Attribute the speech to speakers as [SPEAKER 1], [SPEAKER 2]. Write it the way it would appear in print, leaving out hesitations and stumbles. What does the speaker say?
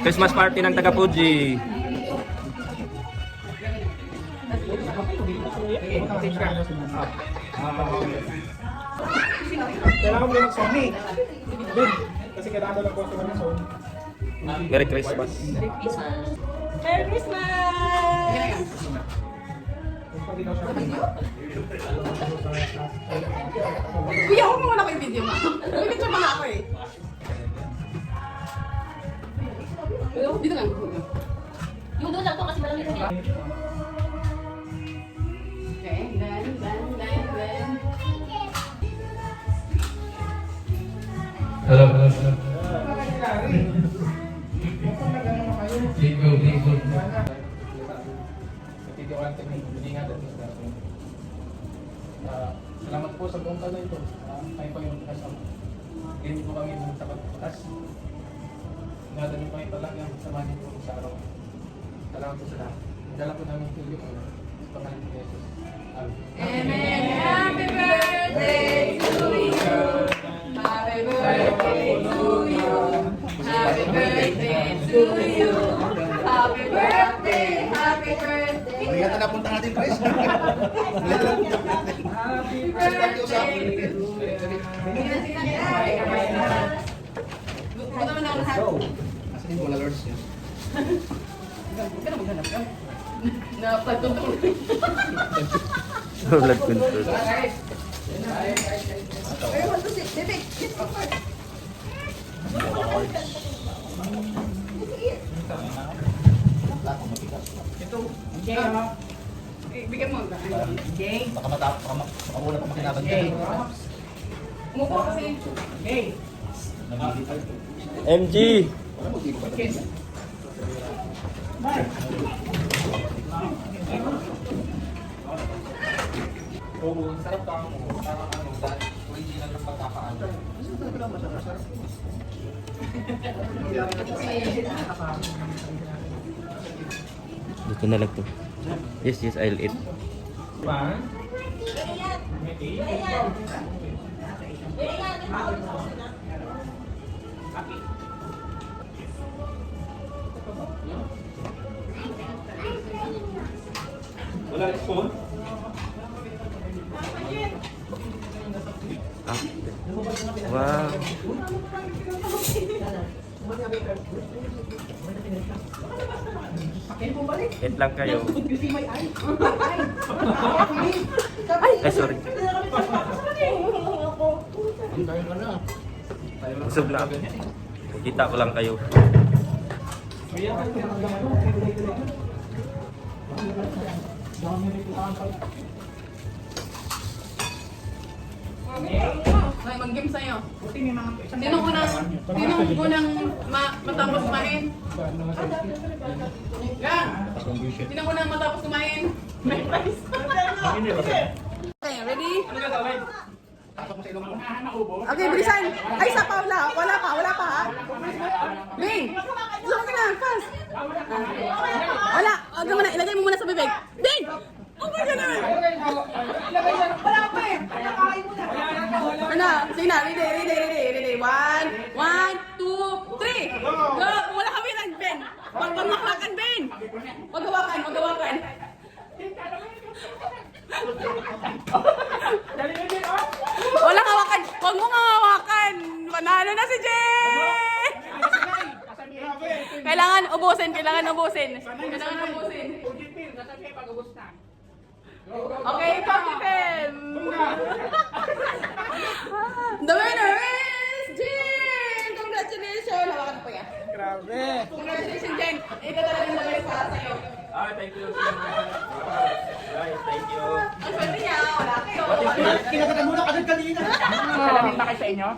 [SPEAKER 1] Christmas party ng taga Fuji.
[SPEAKER 2] Kailangan mo rin mag-Sony. Ben, kasi kailangan daw ng customer ng Sony.
[SPEAKER 1] Merry Christmas.
[SPEAKER 3] Merry Christmas! Kuya, huwag mo muna ko yung video mo. May picture pa nga ako eh. Dito lang.
[SPEAKER 4] Yung doon lang to kasi malamig na.
[SPEAKER 3] Okay, then.
[SPEAKER 5] Hello. Please go.
[SPEAKER 2] Salamat po sa buong kala ito. Kayo pa yung kasama. Hindi po kami sa pagpatas. Ngadali pa yung talagang samahin po sa araw. Salamat po sa lahat. Dala po namin sa iyo. Sa pangalan ni Jesus.
[SPEAKER 3] Amen. Happy birthday to you. Happy birthday to you. Happy birthday to you. Happy birthday. Happy birthday.
[SPEAKER 6] Kaya napunta natin, Chris.
[SPEAKER 3] Happy birthday. Punta mo na ako lahat.
[SPEAKER 6] Asan yung mga lords niya?
[SPEAKER 3] Huwag ka na maghanap ka. Napagtutulog.
[SPEAKER 1] Blood control.
[SPEAKER 3] I want to sit. Bebe, sit up first. Bigyan mo. Jay.
[SPEAKER 6] Baka makauna pa makinaban ka.
[SPEAKER 3] Umupo kasi.
[SPEAKER 1] MG!
[SPEAKER 2] Oo, sarap ka mo. Parang ano, original ng pagkakaano.
[SPEAKER 1] Dito na lang to. Yes, I'll eat.
[SPEAKER 2] Pan? Wala spoon?
[SPEAKER 1] Ah. Wow. Eat lang kayo. Ay, sorry. Busog na ako. Kita ko lang kayo.
[SPEAKER 3] Ay, mag-game sa'yo. Sinong unang matapos kumain? Gang! Sinong unang matapos kumain? May prize. Okay, ready? Okay, bilisan. Ay, sa Paula. Wala pa ha? Bing! Sumak ka na, fast. Wala. Huwag mo na, ilagay mo muna sa bibig. Bing! Okay ka na. Wala pa eh. Ano? Sige na, ready. One, two, three. Go! Wala kami lang, Ben. Huwag maklakan, Ben. Huwag hawakan. Wala hawakan. Huwag mo nga hawakan. Panalo na si Jay! Kailangan ubusin. Okay, Pakitin! The winner is Jen! Congratulations! Hawakan po yan.
[SPEAKER 2] Grabe!
[SPEAKER 3] Congratulations, Jen! Ito talaga yung nabalik para sa'yo.
[SPEAKER 1] Thank you. Guys, thank you.
[SPEAKER 3] Ang swerte niya, wala kayo.
[SPEAKER 6] Kinakata muna kasi kanina.
[SPEAKER 2] Salamin na kayo sa inyo?